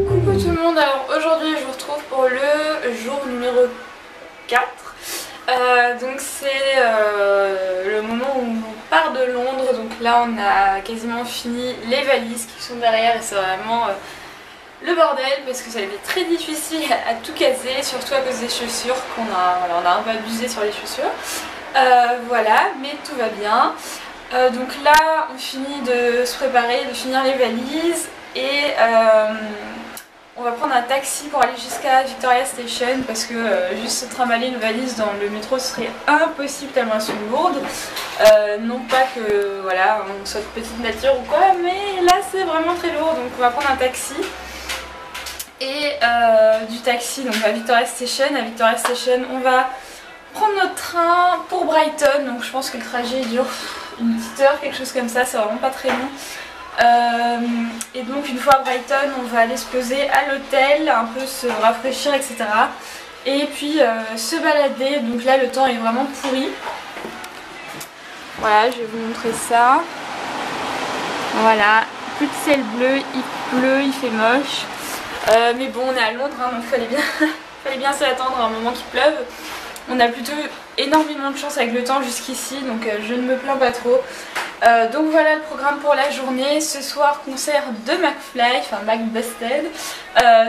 Coucou tout le monde, alors aujourd'hui je vous retrouve pour le jour numéro 4. Donc c'est le moment où on part de Londres, donc là on a quasiment fini les valises qui sont derrière et c'est vraiment le bordel parce que ça a été très difficile à tout caser, surtout à cause des chaussures on a un peu abusé sur les chaussures. Voilà, mais tout va bien. Donc là on finit de se préparer, de finir les valises et on va prendre un taxi pour aller jusqu'à Victoria Station parce que juste se trimballer une valise dans le métro serait impossible tellement elles sont lourdes. Non pas que voilà on soit de petite nature ou quoi, mais là c'est vraiment très lourd, donc on va prendre un taxi. Et du taxi donc à Victoria Station. À Victoria Station on va prendre notre train pour Brighton, donc je pense que le trajet dure une petite heure, quelque chose comme ça, c'est vraiment pas très long. Et donc une fois à Brighton on va aller se poser à l'hôtel, un peu se rafraîchir etc. Et puis se balader, donc là le temps est vraiment pourri. Voilà, je vais vous montrer ça. Voilà, plus de ciel bleu, il pleut, il fait moche. Mais bon on est à Londres hein, donc fallait bien s'y attendre à un moment qu'il pleuve. On a plutôt énormément de chance avec le temps jusqu'ici, donc je ne me plains pas trop. Donc voilà le programme pour la journée. Ce soir concert de McFly, enfin McBusted.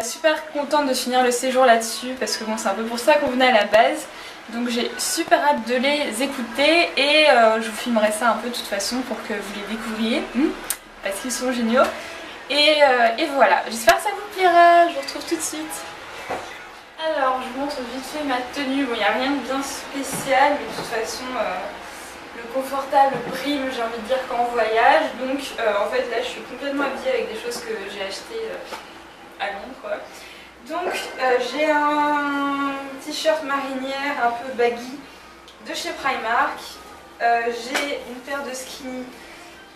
Super contente de finir le séjour là-dessus parce que bon c'est un peu pour ça qu'on venait à la base. Donc j'ai super hâte de les écouter et je vous filmerai ça un peu de toute façon pour que vous les découvriez parce qu'ils sont géniaux. Et voilà, j'espère que ça vous plaira, je vous retrouve tout de suite. Alors je vous montre vite fait ma tenue, bon il n'y a rien de bien spécial mais de toute façon le confortable prime j'ai envie de dire quand on voyage. Donc en fait là je suis complètement habillée avec des choses que j'ai achetées à Londres quoi. Donc j'ai un t-shirt marinière un peu baggy de chez Primark, j'ai une paire de skinny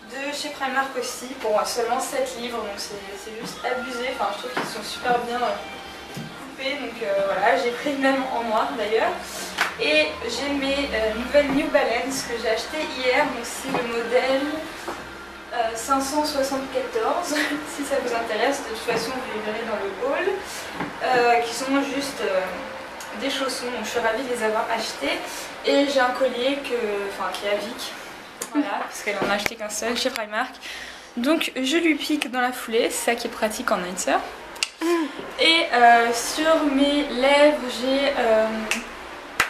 de chez Primark aussi pour seulement 7 livres, donc c'est juste abusé, enfin je trouve qu'ils sont super bien coupés, donc voilà, j'ai pris le même en noir d'ailleurs. Et j'ai mes nouvelles New Balance que j'ai achetées hier, donc c'est le modèle 574 si ça vous intéresse, de toute façon vous les verrez dans le haul, qui sont juste des chaussons, donc je suis ravie de les avoir achetés. Et j'ai un collier qui est à Vic, voilà, parce qu'elle en a acheté qu'un seul chez Primark, donc je lui pique dans la foulée, c'est ça qui est pratique en nighter. Et sur mes lèvres j'ai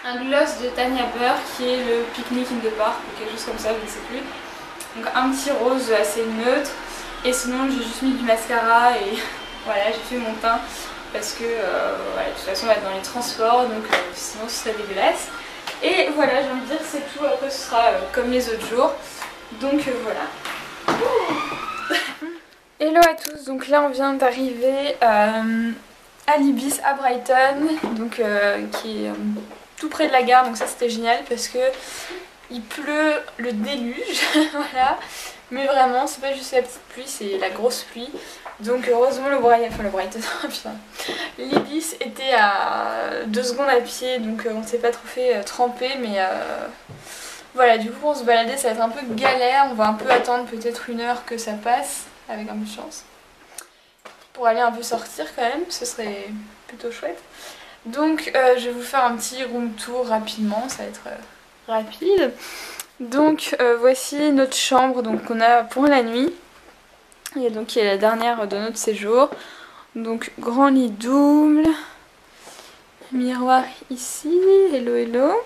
un gloss de Tanya Burr qui est le Picnic in the Park ou quelque chose comme ça, je ne sais plus. Donc un petit rose assez neutre. Et sinon j'ai juste mis du mascara et voilà, j'ai fait mon teint parce que voilà, de toute façon on va être dans les transports, donc sinon ce serait dégueulasse. Et voilà, j'ai envie de dire c'est tout, après ce sera comme les autres jours. Donc voilà. Hello à tous, donc là on vient d'arriver à l'Ibis à Brighton, donc qui est tout près de la gare, donc ça c'était génial parce que il pleut le déluge, voilà, mais vraiment c'est pas juste la petite pluie, c'est la grosse pluie. Donc heureusement le Brighton, putain, l'Ibis était à 2 secondes à pied, donc on s'est pas trop fait tremper, mais voilà, du coup pour se balader ça va être un peu galère, on va un peu attendre peut-être 1 heure que ça passe, avec un peu de chance, pour aller un peu sortir quand même, ce serait plutôt chouette. Donc je vais vous faire un petit room tour rapidement, ça va être rapide. Donc voici notre chambre qu'on a pour la nuit, et donc qui est la dernière de notre séjour. Donc grand lit double, miroir ici, hello hello,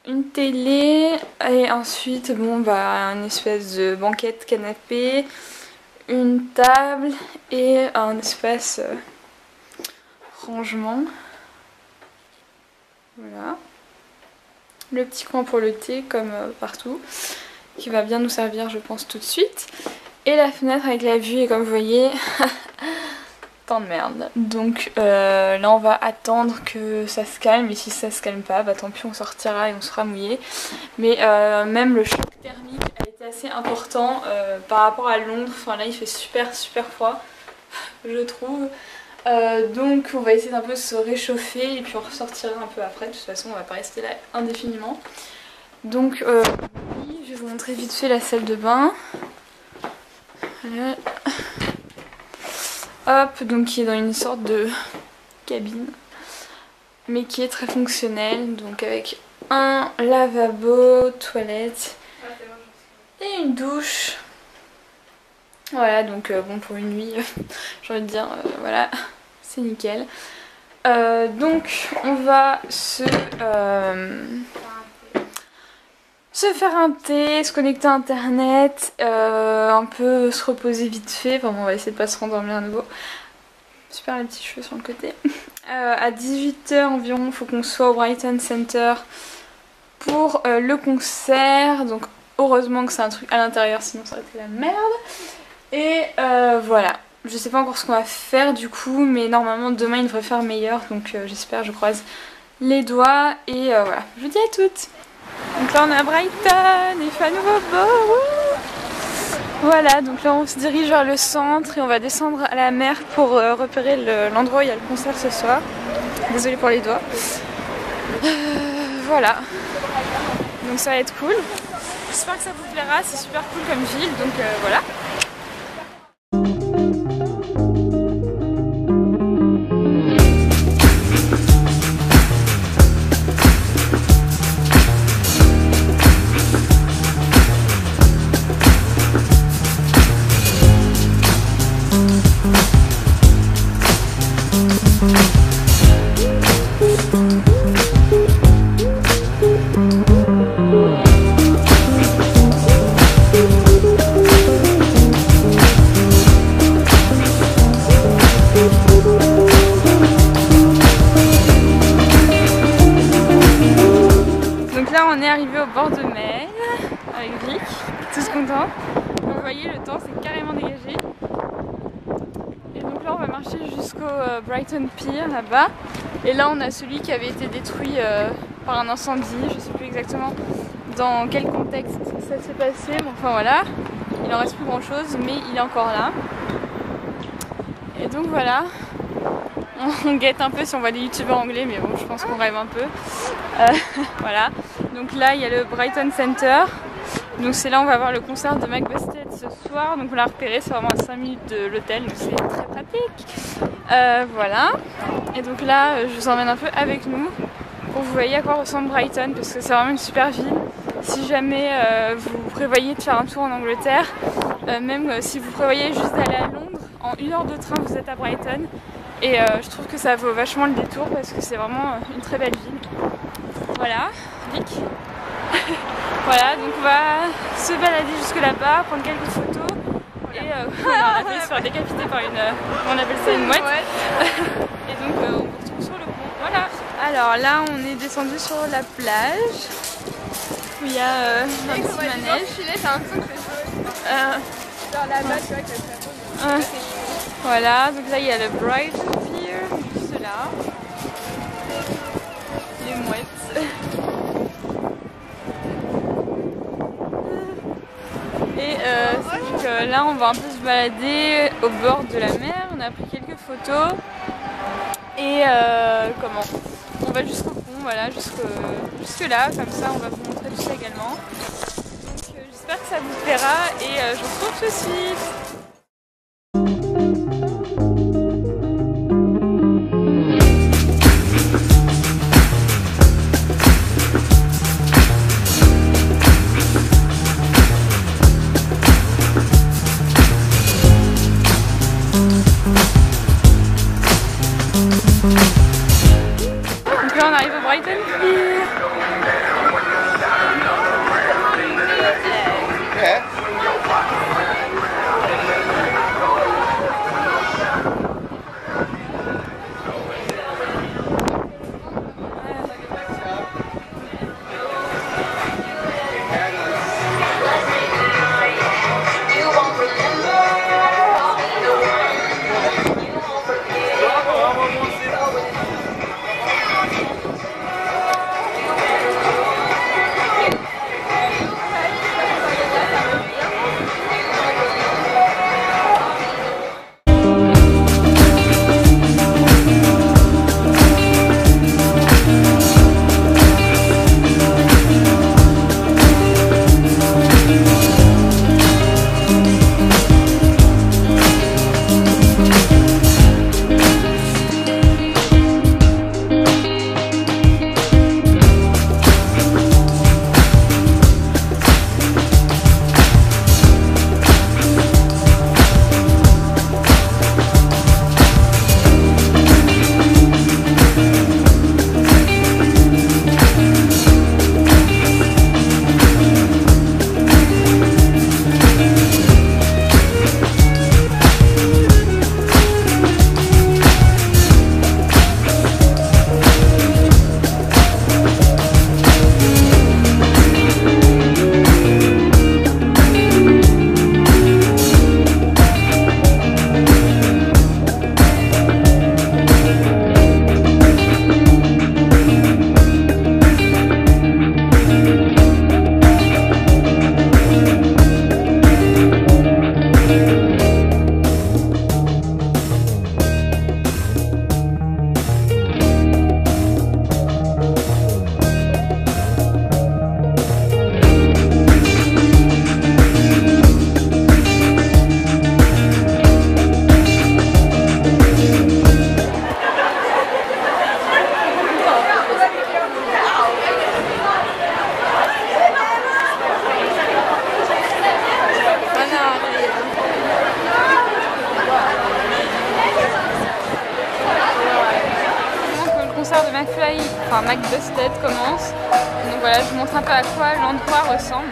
une télé et ensuite bon bah une espèce de banquette canapé, une table et un espace rangement. Voilà. Le petit coin pour le thé comme partout, qui va bien nous servir je pense tout de suite. Et la fenêtre avec la vue et comme vous voyez, tant de merde. Donc là on va attendre que ça se calme et si ça se calme pas, bah tant pis on sortira et on sera mouillé. Mais même le choc thermique a été assez important par rapport à Londres, enfin là il fait super froid je trouve. Donc on va essayer d'un peu se réchauffer et puis on ressortira un peu après, de toute façon on va pas rester là indéfiniment. Donc je vais vous montrer vite fait la salle de bain. Voilà. Hop, donc qui est dans une sorte de cabine, mais qui est très fonctionnelle, donc avec un lavabo, toilette et une douche. Voilà, donc bon, pour une nuit, j'ai envie de dire, voilà, c'est nickel. Donc on va se faire un thé, se connecter à internet, un peu se reposer vite fait. Enfin bon, on va essayer de pas se rendormir à nouveau. Super les petits cheveux sur le côté. À 18 h environ, il faut qu'on soit au Brighton Center pour le concert. Donc heureusement que c'est un truc à l'intérieur, sinon ça aurait été la merde. Et voilà. Je sais pas encore ce qu'on va faire du coup, mais normalement demain il devrait faire meilleur. Donc j'espère, je croise les doigts. Et voilà, je vous dis à toutes. Donc là on est à Brighton, il fait à nouveau beau. Voilà, donc là on se dirige vers le centre et on va descendre à la mer pour repérer l'endroit où il y a le concert ce soir. Désolée pour les doigts. Voilà, donc ça va être cool. J'espère que ça vous plaira, c'est super cool comme ville, donc voilà. On est arrivé au bord de mer avec Vic, tous contents. Donc vous voyez, le temps s'est carrément dégagé. Et donc là on va marcher jusqu'au Brighton Pier là-bas. Et là on a celui qui avait été détruit par un incendie. Je sais plus exactement dans quel contexte ça s'est passé. Bon, enfin voilà, il en reste plus grand chose, mais il est encore là. Et donc voilà. On guette un peu si on voit des youtubeurs anglais, mais bon, je pense qu'on rêve un peu. Voilà. Donc là, il y a le Brighton Center. Donc c'est là où on va voir le concert de Mike Busted ce soir. Donc on l'a repéré, c'est vraiment à 5 minutes de l'hôtel, donc c'est très pratique. Voilà. Et donc là, je vous emmène un peu avec nous pour que vous voyez à quoi ressemble Brighton, parce que c'est vraiment une super ville. Si jamais vous prévoyez de faire un tour en Angleterre, même si vous prévoyez juste d'aller à Londres, en 1 heure de train, vous êtes à Brighton. Et je trouve que ça vaut vachement le détour parce que c'est vraiment une très belle ville. Voilà, Vic. Voilà, donc on va se balader jusque là-bas, prendre quelques photos. Et on a failli se faire décapiter par une, on appelle ça une mouette. Et donc on se retrouve sur le pont. Voilà. Alors là, on est descendu sur la plage où il y a un petit manège. Genre là-bas, tu vois, que voilà, donc là il y a le Brighton Pier, juste là. Les mouettes. Et donc, là on va un peu se balader au bord de la mer, on a pris quelques photos. Et comment on va jusqu'au pont, voilà, jusque là, comme ça on va vous montrer tout ça également. Donc j'espère que ça vous plaira et je vous retrouve tout de suite. Donc là on arrive au Brighton Pier. enfin McBusted commence. Donc voilà, je vous montre un peu à quoi l'endroit ressemble.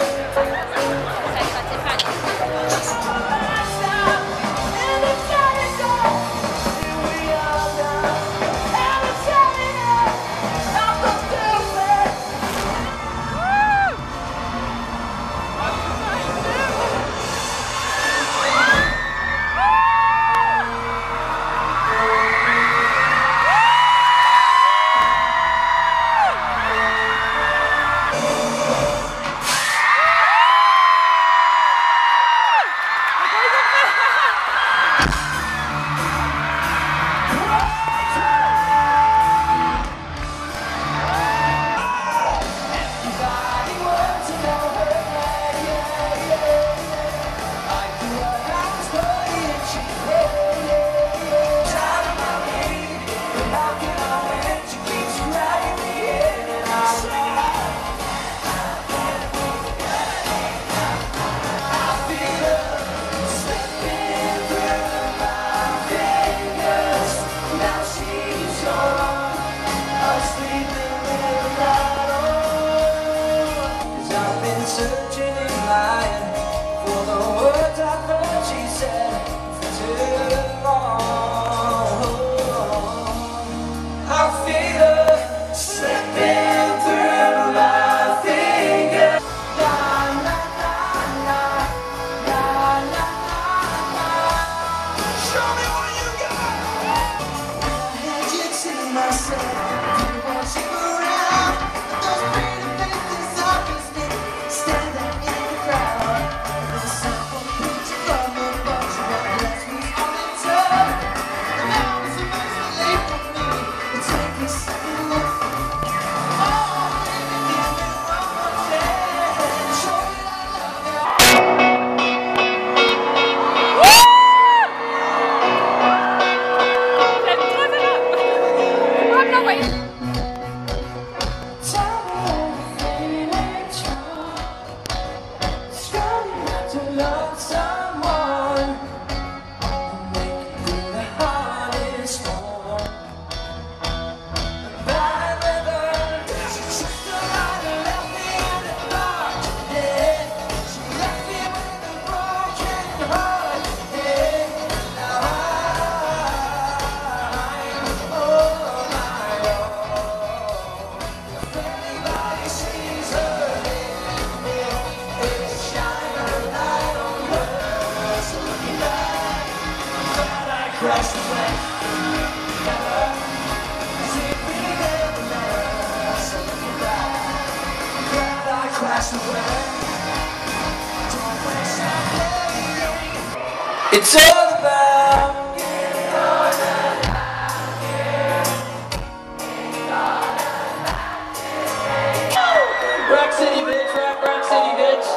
It's all about Rock City bitch, Rock City bitch.